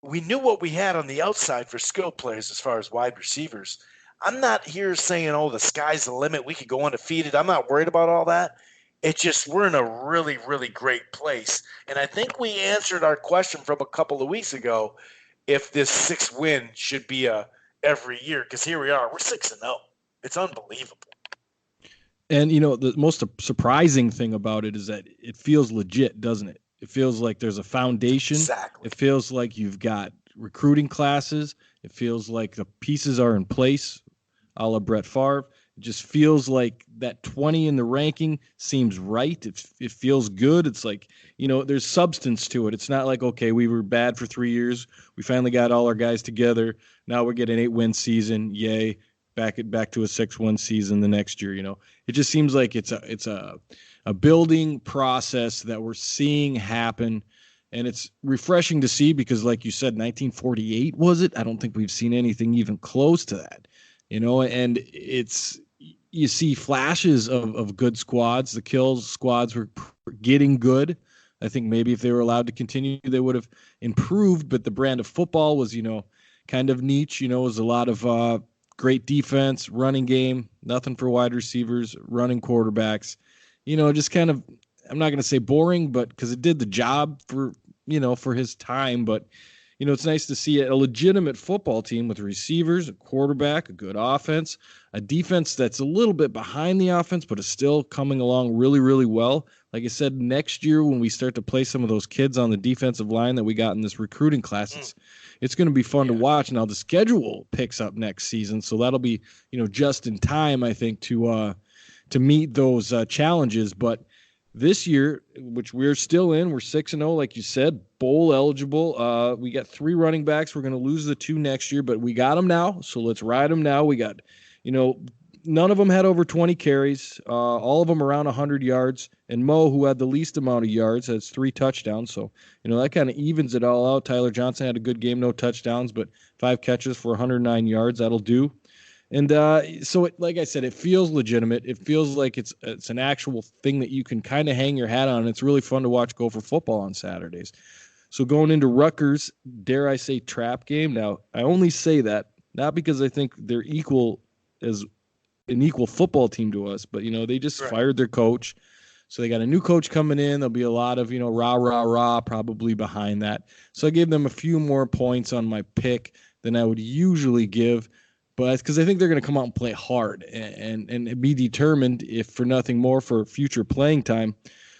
A: We knew what we had on the outside for skill players as far as wide receivers. I'm not here saying, oh, the sky's the limit. We could go undefeated. I'm not worried about all that. It's just we're in a really, really great place. And I think we answered our question from a couple of weeks ago if this 6 win should be a every year, because here we are. We're 6-0. It's unbelievable.
B: And, you know, the most surprising thing about it is that it feels legit, doesn't it? It feels like there's a foundation.
A: Exactly.
B: It feels like you've got recruiting classes. It feels like the pieces are in place, a la Brett Favre. It just feels like that 20 in the ranking seems right. It feels good. It's like, you know, there's substance to it. It's not like, okay, we were bad for 3 years. We finally got all our guys together. Now we're getting an 8-win season. Yay. Back to a 6-win season the next year. You know, it just seems like it's a building process that we're seeing happen. And it's refreshing to see because, like you said, 1948 was it? I don't think we've seen anything even close to that, you know, and you see flashes of good squads. The Kills squads were getting good. I think maybe if they were allowed to continue, they would have improved, but the brand of football was, you know, kind of niche, you know, it was a lot of great defense, running game, nothing for wide receivers, running quarterbacks, you know, just kind of, I'm not going to say boring, but because it did the job for, you know, for his time. But, you know, it's nice to see a legitimate football team with receivers, a quarterback, a good offense, a defense that's a little bit behind the offense, but is still coming along really, really well. Like I said, next year when we start to play some of those kids on the defensive line that we got in this recruiting class, it's going to be fun to watch. Now the schedule picks up next season, so that'll be, you know, just in time, I think, to meet those challenges. But this year, which we're still in, we're 6-0, like you said, bowl eligible. We got 3 running backs. We're going to lose the 2 next year, but we got them now, so let's ride them now. We got, you know, none of them had over 20 carries, all of them around 100 yards. And Mo, who had the least amount of yards, has 3 touchdowns. So, you know, that kind of evens it all out. Tyler Johnson had a good game, no touchdowns, but 5 catches for 109 yards. That'll do. And so, like I said, it feels legitimate. It feels like it's an actual thing that you can kind of hang your hat on. It's really fun to watch Gopher football on Saturdays. So going into Rutgers, dare I say, trap game. Now, I only say that not because I think they're equal as an equal football team to us, but, you know, they just fired their coach. So they got a new coach coming in. There'll be a lot of, you know, rah probably behind that. So I gave them a few more points on my pick than I would usually give. But because I think they're going to come out and play hard and be determined, if for nothing more, for future playing time.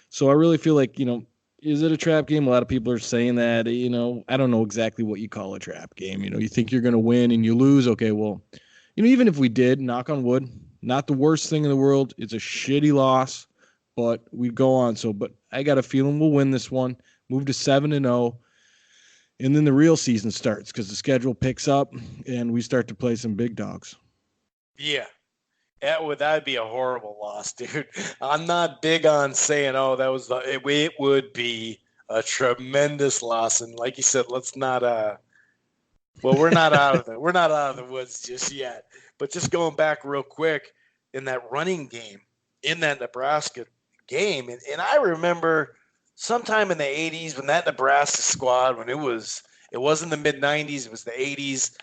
B: So I really feel like, you know, is it a trap game? A lot of people are saying that. You know, I don't know exactly what you call a trap game. You know, you think you're going to win and you lose. Okay, well, you know, even if we did, knock on wood, not the worst thing in the world. It's a shitty loss, but we go on. So, but I got a feeling we'll win this one, move to 7-0. And then the real season starts because the schedule picks up and we start to play some big dogs.
A: Yeah. That'd be a horrible loss, dude. I'm not big on saying, oh, it would be a tremendous loss. And like you said, let's not, well, we're not out of it. We're not out of the woods just yet. But just going back real quick in that running game, in that Nebraska game. And I remember sometime in the 80s when that Nebraska squad, when it wasn't the mid-90s, it was the 80s,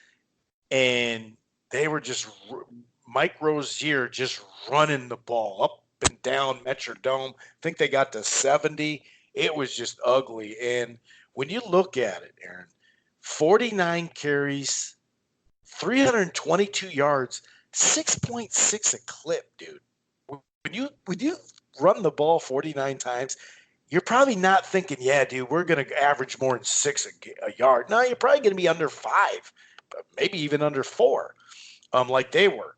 A: and they were just Mike Rozier just running the ball up and down Metrodome. I think they got to 70. It was just ugly. And when you look at it, Aaron, 49 carries, 322 yards, 6.6 a clip, dude. When you run the ball 49 times, you're probably not thinking, yeah, dude, we're going to average more than 6 a yard. No, you're probably going to be under 5, maybe even under 4, like they were.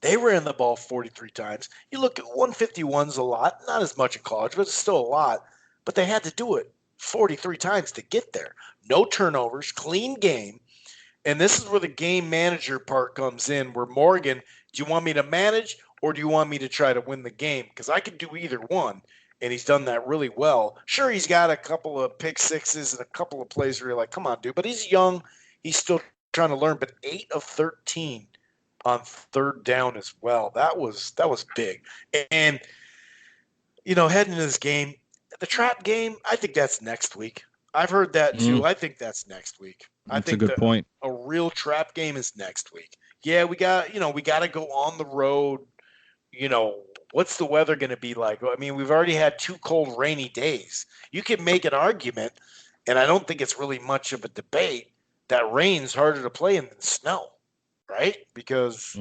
A: They ran the ball 43 times. You look at 151's a lot, not as much in college, but it's still a lot. But they had to do it 43 times to get there. No turnovers, clean game. And this is where the game manager part comes in, where Morgan, do you want me to manage or do you want me to try to win the game? Because I could do either one, and he's done that really well. Sure, he's got a couple of pick sixes and a couple of plays where you're like, come on, dude. But he's young. He's still trying to learn. But 8 of 13 on third down as well. That was big. And, heading into this game, the trap game, I think that's next week. I've heard that too. I think that's next week.
B: That's a good point.
A: A real trap game is next week. Yeah, we got to go on the road. What's the weather going to be like? I mean, we've already had 2 cold, rainy days. You can make an argument, and I don't think it's really much of a debate, that rain's harder to play in than snow, right? Because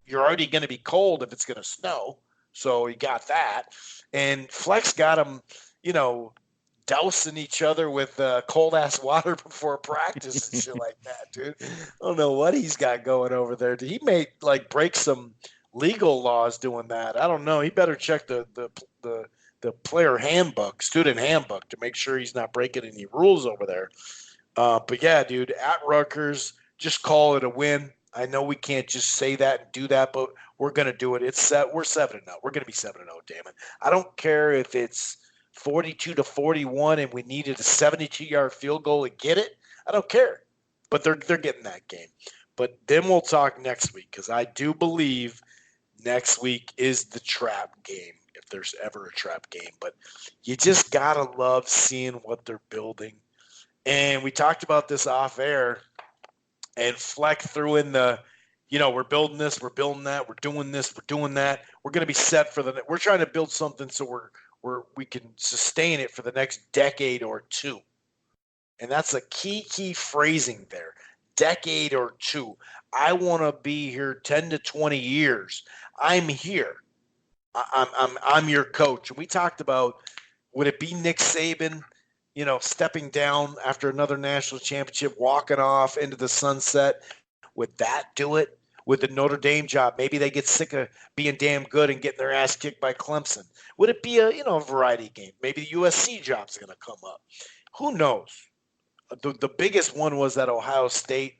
A: you're already going to be cold if it's going to snow. So you got that. And Flex got them, dousing each other with cold-ass water before practice and shit like that, dude. I don't know what he's got going over there. He may, break some legal laws doing that. I don't know. He better check the player handbook, student handbook, to make sure he's not breaking any rules over there. But, yeah, dude, at Rutgers, just call it a win. I know we can't just say that and do that, but we're going to do it. It's set. We're 7-0. We're going to be 7-0, damn it. I don't care if it's 42-41 and we needed a 72-yard field goal to get it. I don't care. But they're getting that game. But then we'll talk next week, because I do believe next week is the trap game, if there's ever a trap game. But you just got to love seeing what they're building. And we talked about this off air, and Fleck threw in the, we're building this, we're building that, we're doing this, we're doing that. We're going to be set for we're trying to build something so we can sustain it for the next decade or 2. And that's a key phrasing there. Decade or 2. I want to be here 10 to 20 years. I'm here. I'm your coach. And we talked about, would it be Nick Saban, stepping down after another national championship, walking off into the sunset? Would that do it? With the Notre Dame job, maybe they get sick of being damn good and getting their ass kicked by Clemson. Would it be a variety game? Maybe the USC job's going to come up. Who knows? The biggest one was at Ohio State,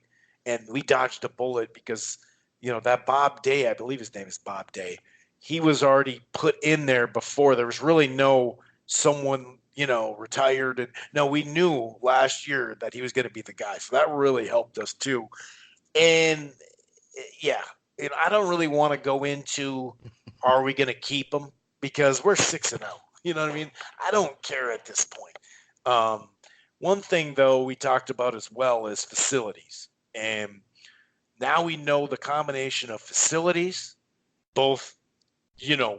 A: and we dodged a bullet because, that Bob Day, I believe his name is Bob Day, he was already put in there before. There was really no someone, retired. And no, we knew last year that he was going to be the guy. So that really helped us too. And yeah, I don't really want to go into, are we going to keep him? Because we're 6-0. You know what I mean? I don't care at this point. One thing, though, we talked about as well is facilities. And now we know the combination of facilities, both,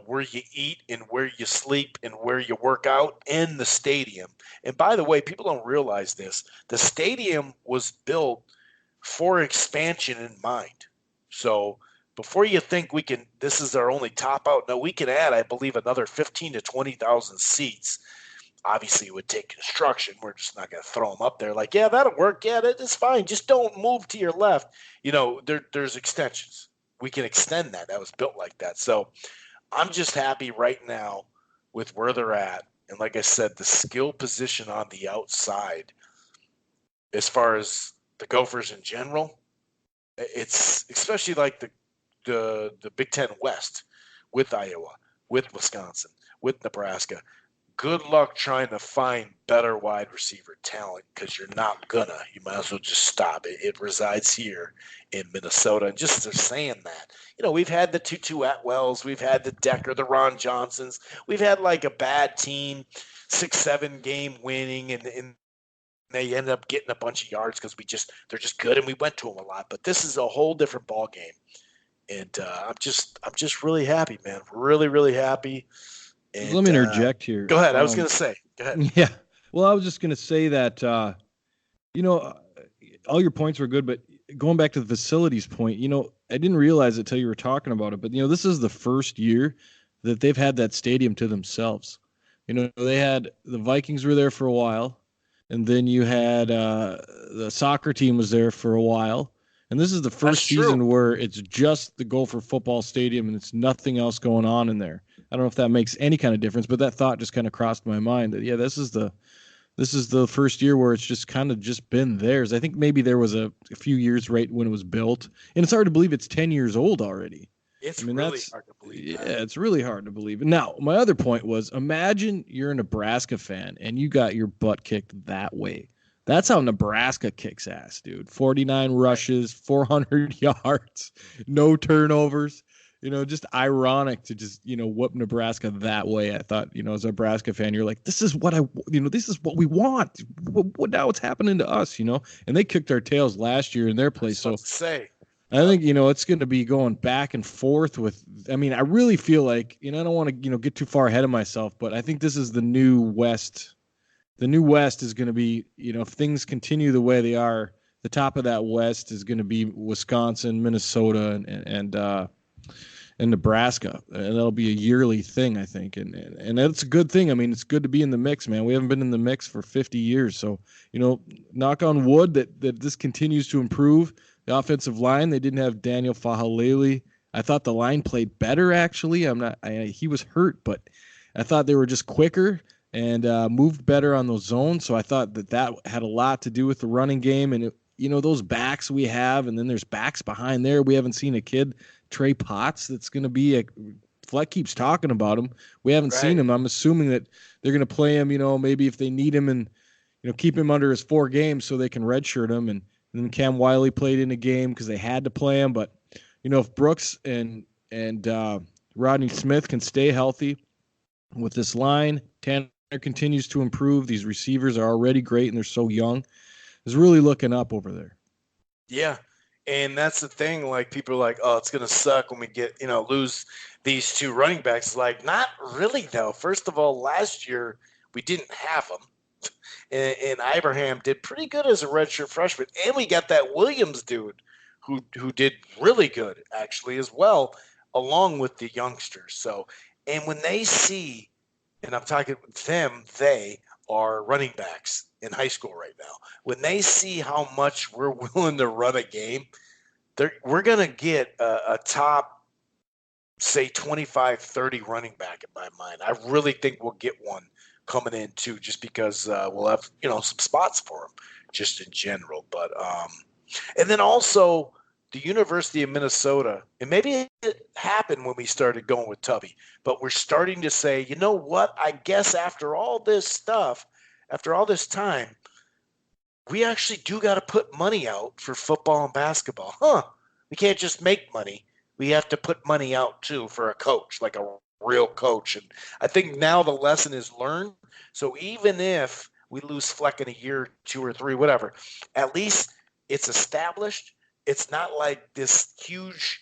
A: where you eat and where you sleep and where you work out, and the stadium. And by the way, people don't realize this. The stadium was built for expansion in mind. So before you think this is our only top out, no, we can add, I believe, another 15 to 20,000 seats. Obviously, it would take construction. We're just not going to throw them up there like, yeah, that'll work. Yeah, that's fine. Just don't move to your left. There's extensions. We can extend that. That was built like that. So I'm just happy right now with where they're at. And like I said, the skill position on the outside, as far as the Gophers in general, it's especially like the Big Ten West with Iowa, with Wisconsin, with Nebraska. Good luck trying to find better wide receiver talent, because you're not gonna. You might as well just stop it. It resides here in Minnesota. And just they're saying that. We've had the Tutu Atwells, we've had the Decker, the Ron Johnsons. We've had like a bad team, 6-7 game winning, and they ended up getting a bunch of yards because they're just good, and we went to them a lot. But this is a whole different ball game, and I'm just really happy, man. Really, really happy. And,
B: let me interject here.
A: Go ahead. I was going to say. Go ahead.
B: Yeah. Well, I was just going to say that, all your points were good, but going back to the facilities point, I didn't realize it till you were talking about it, but this is the first year that they've had that stadium to themselves. They had the Vikings were there for a while, and then you had the soccer team was there for a while, and this is the
A: That's
B: first
A: true.
B: season where it's just the Gopher football stadium and it's nothing else going on in there. I don't know if that makes any kind of difference, but that thought just kind of crossed my mind that this is the first year where it's just kind of just been theirs. I think maybe there was a few years right when it was built, and it's hard to believe it's 10 years old already.
A: It's
B: I mean,
A: really
B: that's
A: hard to believe,
B: yeah,
A: man.
B: it's really hard to believe. Now, my other point was, imagine you're a Nebraska fan and you got your butt kicked that way. That's how Nebraska kicks ass, dude. 49 rushes, 400 yards, no turnovers. Just ironic to just, whoop Nebraska that way. I thought, as a Nebraska fan, you're like, this is what this is what we want. What now what's happening to us, And they kicked our tails last year in their
A: I
B: place.
A: was about
B: So
A: to say.
B: I think, it's going to be going back and forth with, I mean, I really feel like, I don't want to, get too far ahead of myself, but I think this is the new West. The new West is going to be, if things continue the way they are, the top of that West is going to be Wisconsin, Minnesota, and Nebraska. And that'll be a yearly thing, I think. And that's a good thing. I mean, it's good to be in the mix, man. We haven't been in the mix for 50 years. So, knock on wood that this continues to improve. The offensive line, they didn't have Daniel Fahalele. I thought the line played better, actually. He was hurt, but I thought they were just quicker and moved better on those zones. So I thought that had a lot to do with the running game. And, those backs we have, and then there's backs behind there. We haven't seen a kid, Trey Potts, that's going to be Fleck keeps talking about him. We haven't seen him. I'm assuming that they're going to play him, maybe if they need him and, keep him under his 4 games so they can redshirt him. And then Cam Wiley played in a game because they had to play him. But, if Brooks and Rodney Smith can stay healthy with this line, Tanner continues to improve. These receivers are already great, and they're so young. It's really looking up over there.
A: Yeah. And that's the thing. Like, people are like, oh, it's going to suck when we lose these 2 running backs. Like, not really, though. First of all, last year we didn't have them. And Ibrahim did pretty good as a redshirt freshman. And we got that Williams dude who did really good, actually, as well, along with the youngsters. So, and when they see, and I'm talking with them, they are running backs in high school right now. When they see how much we're willing to run a game, we're going to get a top, say, 25, 30 running back in my mind. I really think we'll get one coming in too, just because we'll have, some spots for them just in general. But and then also the University of Minnesota, and maybe it happened when we started going with Tubby, but we're starting to say, you know what? I guess after all this stuff, after all this time, we actually do got to put money out for football and basketball. We can't just make money. We have to put money out too for a coach, like a real coach. And I think now the lesson is learned. So even if we lose Fleck in a year, 2 or 3, whatever, at least it's established. It's not like this huge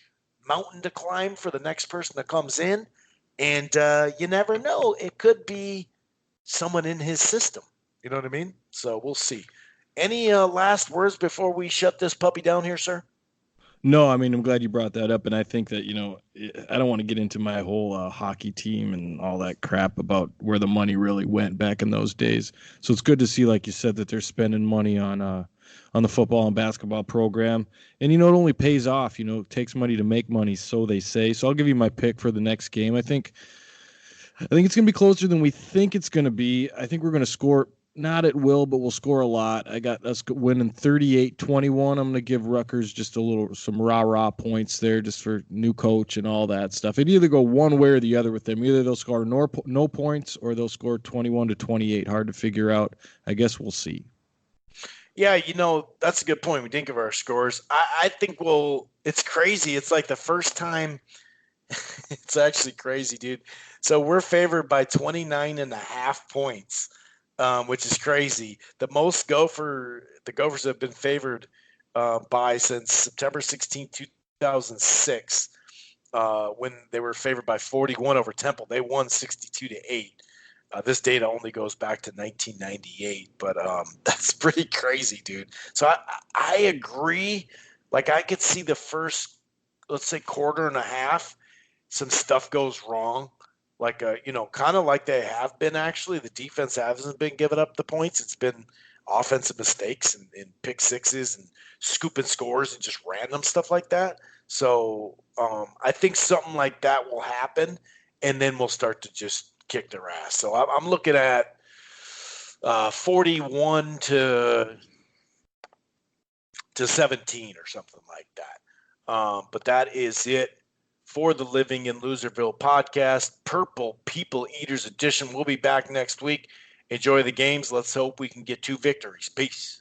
A: mountain to climb for the next person that comes in. And you never know. It could be someone in his system. You know what I mean? So we'll see. Any last words before we shut this puppy down here, sir?
B: No, I mean, I'm glad you brought that up. And I think that, I don't want to get into my whole hockey team and all that crap about where the money really went back in those days. So it's good to see, like you said, that they're spending money on the football and basketball program. And, it only pays off. It takes money to make money, so they say. So I'll give you my pick for the next game. I think it's going to be closer than we think it's going to be. I think we're going to score. Not at will, but we'll score a lot. I got us winning 38-21. I'm going to give Rutgers just some rah-rah points there just for new coach and all that stuff. It'd either go one way or the other with them. Either they'll score no points or they'll score 21-28. Hard to figure out. I guess we'll see.
A: Yeah, that's a good point. We didn't give our scores. I think it's crazy. It's like the first time. It's actually crazy, dude. So we're favored by 29.5 points. Which is crazy. The most the Gophers have been favored by since September 16, 2006, when they were favored by 41 over Temple. They won 62-8. This data only goes back to 1998, but that's pretty crazy, dude. So I agree. Like I could see the first, let's say, quarter and a half, some stuff goes wrong. Like kind of like they have been actually. The defense hasn't been giving up the points. It's been offensive mistakes and pick sixes and scooping scores and just random stuff like that. So I think something like that will happen, and then we'll start to just kick their ass. So I'm looking at 41 to 17 or something like that. But that is it for the Living in Loserville podcast, Purple People Eaters Edition. We'll be back next week. Enjoy the games. Let's hope we can get 2 victories. Peace.